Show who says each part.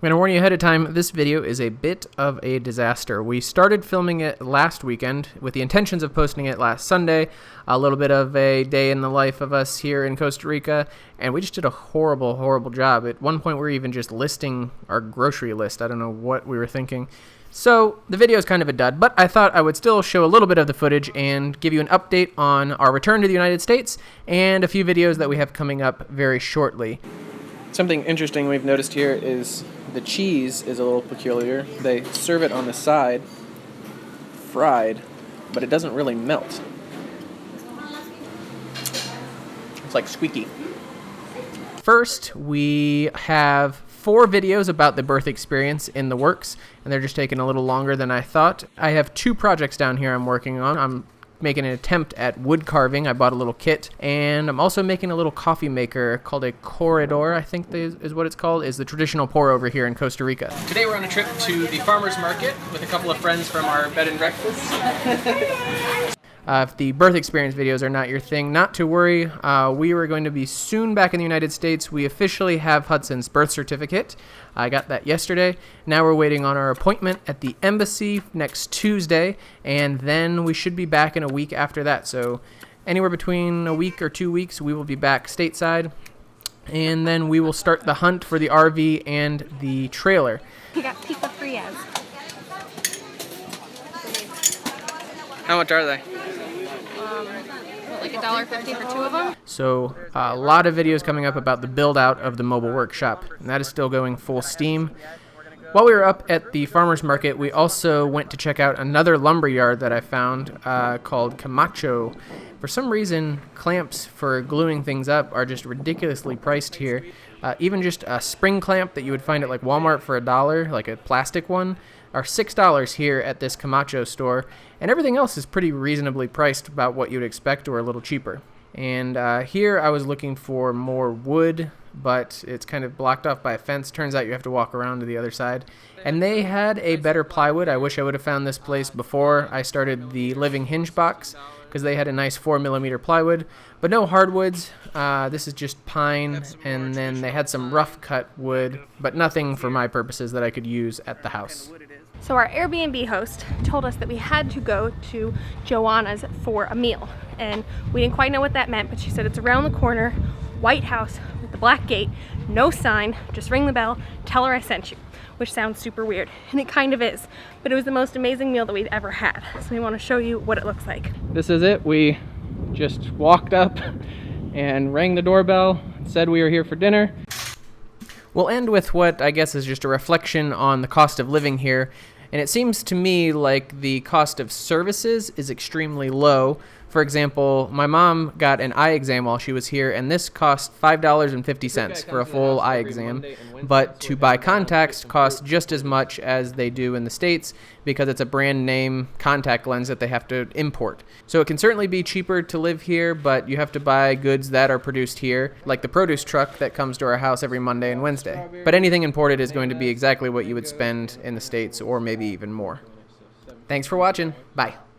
Speaker 1: going to warn you ahead of time, this video is a bit of a disaster. We started filming it last weekend with the intentions of posting it last Sunday, a little bit of a day in the life of us here in Costa Rica, and we just did a horrible, horrible job. At one point, we were even just listing our grocery list. I don't know what we were thinking. So the video is kind of a dud, but I thought I would still show a little bit of the footage and give you an update on our return to the United States and a few videos that we have coming up very shortly. Something interesting we've noticed here is the cheese is a little peculiar. They serve it on the side, fried, but it doesn't really melt. It's like squeaky. First, we have 4 videos about the birth experience in the works, and they're just taking a little longer than I thought. I have 2 projects down here I'm working on. I'm making an attempt at wood carving. I bought a little kit, and I'm also making a little coffee maker called a corredor, I think is what it's called, is the traditional pour over here in Costa Rica. Today we're on a trip to the farmer's market with a couple of friends from our bed and breakfast. If the birth experience videos are not your thing, not to worry. We are going to be soon back in the United States. We officially have Hudson's birth certificate. I got that yesterday. Now we're waiting on our appointment at the embassy next Tuesday, and then we should be back in a week after that. So anywhere between a week or 2 weeks, we will be back stateside, and then we will start the hunt for the RV and the trailer.
Speaker 2: We got pico frias.
Speaker 1: How much are they?
Speaker 2: Like $1.50 for 2 of them.
Speaker 1: So a lot of videos coming up about the build out of the mobile workshop, and that is still going full steam. While we were up at the farmer's market, we also went to check out another lumber yard that I found called Camacho. For some reason, clamps for gluing things up are just ridiculously priced here. Even just a spring clamp that you would find at like Walmart for $1, like a plastic one, are $6 here at this Camacho store, and everything else is pretty reasonably priced, about what you'd expect or a little cheaper. And here I was looking for more wood, but it's kind of blocked off by a fence. Turns out you have to walk around to the other side. And they had a better plywood. I wish I would have found this place before I started the living hinge box, because they had a nice 4mm plywood, but no hardwoods. This is just pine, and then they had some rough cut wood, but nothing for my purposes that I could use at the house.
Speaker 2: So our Airbnb host told us that we had to go to Joanna's for a meal, and we didn't quite know what that meant, but she said it's around the corner, white house with the black gate, no sign, just ring the bell, tell her I sent you, which sounds super weird, and it kind of is, but it was the most amazing meal that we've ever had, so we want to show you what it looks like.
Speaker 1: This is it. We just walked up and rang the doorbell, said we were here for dinner. We'll end with what I guess is just a reflection on the cost of living here. And it seems to me like the cost of services is extremely low. For example, my mom got an eye exam while she was here, and this cost $5.50 for a full eye exam. But to buy contacts costs just as much as they do in the States, because it's a brand name contact lens that they have to import. So it can certainly be cheaper to live here, but you have to buy goods that are produced here, like the produce truck that comes to our house every Monday and Wednesday. But anything imported is going to be exactly what you would spend in the States, or maybe even more. Thanks for watching. Bye.